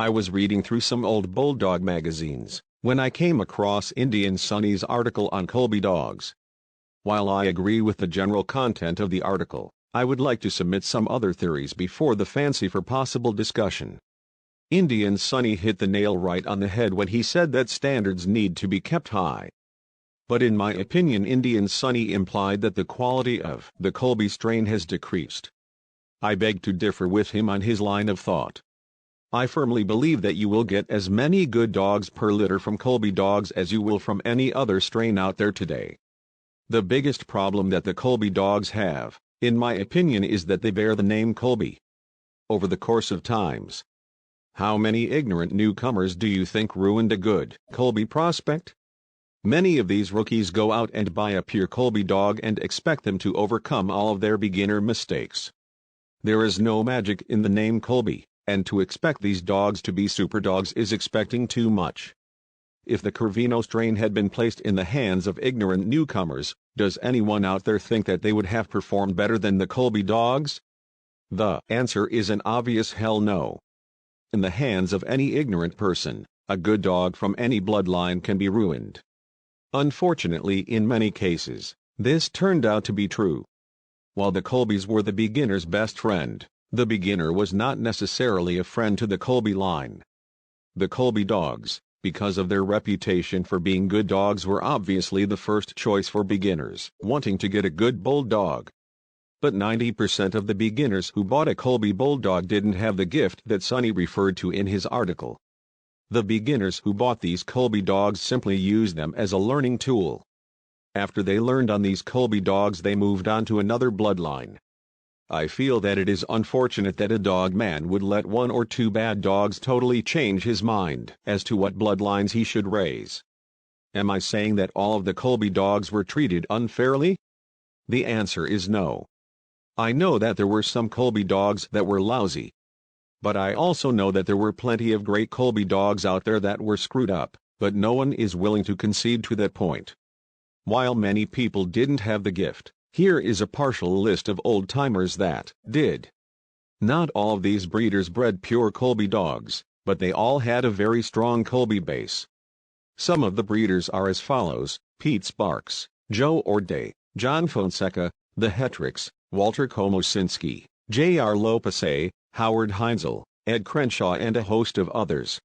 I was reading through some old bulldog magazines when I came across Indian Sunny's article on Colby Dogs. While I agree with the general content of the article, I would like to submit some other theories before the fancy for possible discussion. Indian Sunny hit the nail right on the head when he said that standards need to be kept high. But in my opinion, Indian Sunny implied that the quality of the Colby strain has decreased. I beg to differ with him on his line of thought. I firmly believe that you will get as many good dogs per litter from Colby Dogs as you will from any other strain out there today. The biggest problem that the Colby Dogs have, in my opinion, is that they bear the name Colby. Over the course of times, how many ignorant newcomers do you think ruined a good Colby prospect? Many of these rookies go out and buy a pure Colby dog and expect them to overcome all of their beginner mistakes. There is no magic in the name Colby, and to expect these dogs to be super dogs is expecting too much. If the Corvino strain had been placed in the hands of ignorant newcomers, does anyone out there think that they would have performed better than the Colby Dogs? The answer is an obvious hell no. In the hands of any ignorant person, a good dog from any bloodline can be ruined. Unfortunately, in many cases, this turned out to be true. While the Colbys were the beginner's best friend, the beginner was not necessarily a friend to the Colby line. The Colby Dogs, because of their reputation for being good dogs, were obviously the first choice for beginners wanting to get a good bulldog. But 90% of the beginners who bought a Colby bulldog didn't have the gift that Sunny referred to in his article. The beginners who bought these Colby dogs simply used them as a learning tool. After they learned on these Colby dogs, they moved on to another bloodline. I feel that it is unfortunate that a dog man would let one or two bad dogs totally change his mind as to what bloodlines he should raise. Am I saying that all of the Colby dogs were treated unfairly? The answer is no. I know that there were some Colby dogs that were lousy. But I also know that there were plenty of great Colby dogs out there that were screwed up, but no one is willing to concede to that point. While many people didn't have the gift, here is a partial list of old-timers that did. Not all of these breeders bred pure Colby dogs, but they all had a very strong Colby base. Some of the breeders are as follows: Pete Sparks, Joe Ordey, John Fonseca, the Hetricks, Walter Komosinski, J.R. Lopez, Howard Heinzel, Ed Crenshaw, and a host of others.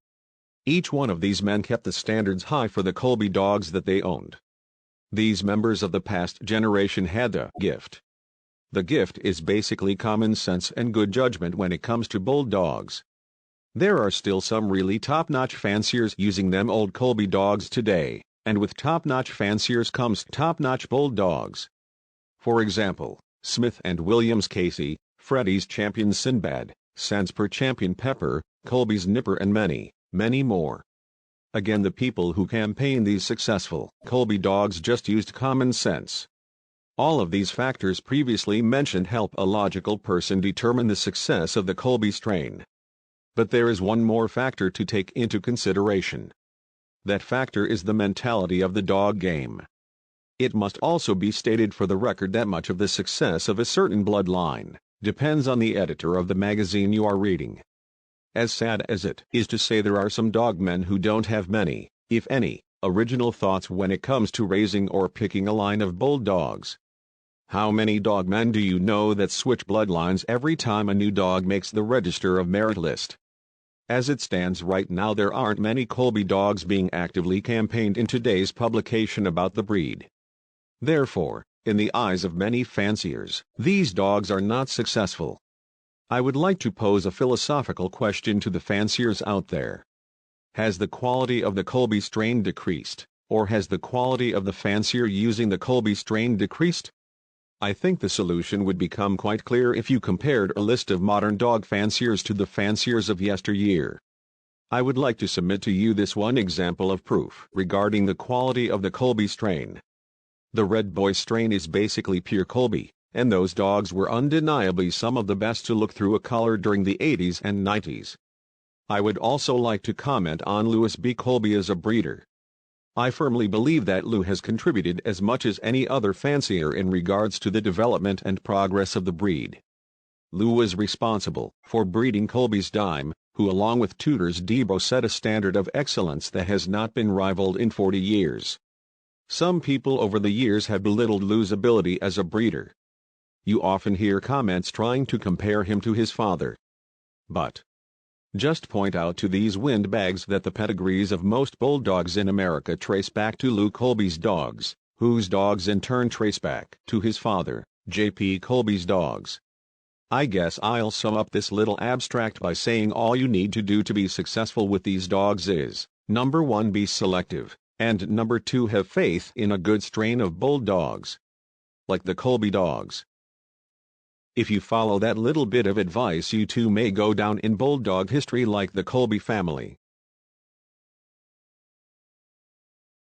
Each one of these men kept the standards high for the Colby dogs that they owned. These members of the past generation had a gift. The gift is basically common sense and good judgment when it comes to bulldogs. There are still some really top-notch fanciers using them old Colby dogs today, and with top-notch fanciers comes top-notch bulldogs. For example, Smith and Williams Casey, Freddie's Champion Sinbad, Sanspur Champion Pepper, Colby's Nipper, and many, many more. Again, the people who campaigned these successful Colby dogs just used common sense. All of these factors previously mentioned help a logical person determine the success of the Colby strain. But there is one more factor to take into consideration. That factor is the mentality of the dog game. It must also be stated for the record that much of the success of a certain bloodline depends on the editor of the magazine you are reading. As sad as it is to say, there are some dogmen who don't have many, if any, original thoughts when it comes to raising or picking a line of bulldogs. How many dogmen do you know that switch bloodlines every time a new dog makes the Register of Merit list? As it stands right now, there aren't many Colby dogs being actively campaigned in today's publication about the breed. Therefore, in the eyes of many fanciers, these dogs are not successful. I would like to pose a philosophical question to the fanciers out there. Has the quality of the Colby strain decreased, or has the quality of the fancier using the Colby strain decreased? I think the solution would become quite clear if you compared a list of modern dog fanciers to the fanciers of yesteryear. I would like to submit to you this one example of proof regarding the quality of the Colby strain. The Red Boy strain is basically pure Colby, and those dogs were undeniably some of the best to look through a collar during the 80s and 90s. I would also like to comment on Louis B. Colby as a breeder. I firmly believe that Lou has contributed as much as any other fancier in regards to the development and progress of the breed. Lou was responsible for breeding Colby's Dime, who along with tutors Debo set a standard of excellence that has not been rivaled in 40 years. Some people over the years have belittled Lou's ability as a breeder. You often hear comments trying to compare him to his father. But just point out to these windbags that the pedigrees of most bulldogs in America trace back to Lou Colby's dogs, whose dogs in turn trace back to his father, J.P. Colby's dogs. I guess I'll sum up this little abstract by saying all you need to do to be successful with these dogs is, number 1, be selective, and number 2, have faith in a good strain of bulldogs. Like the Colby Dogs. If you follow that little bit of advice, you too may go down in bulldog history like the Colby family.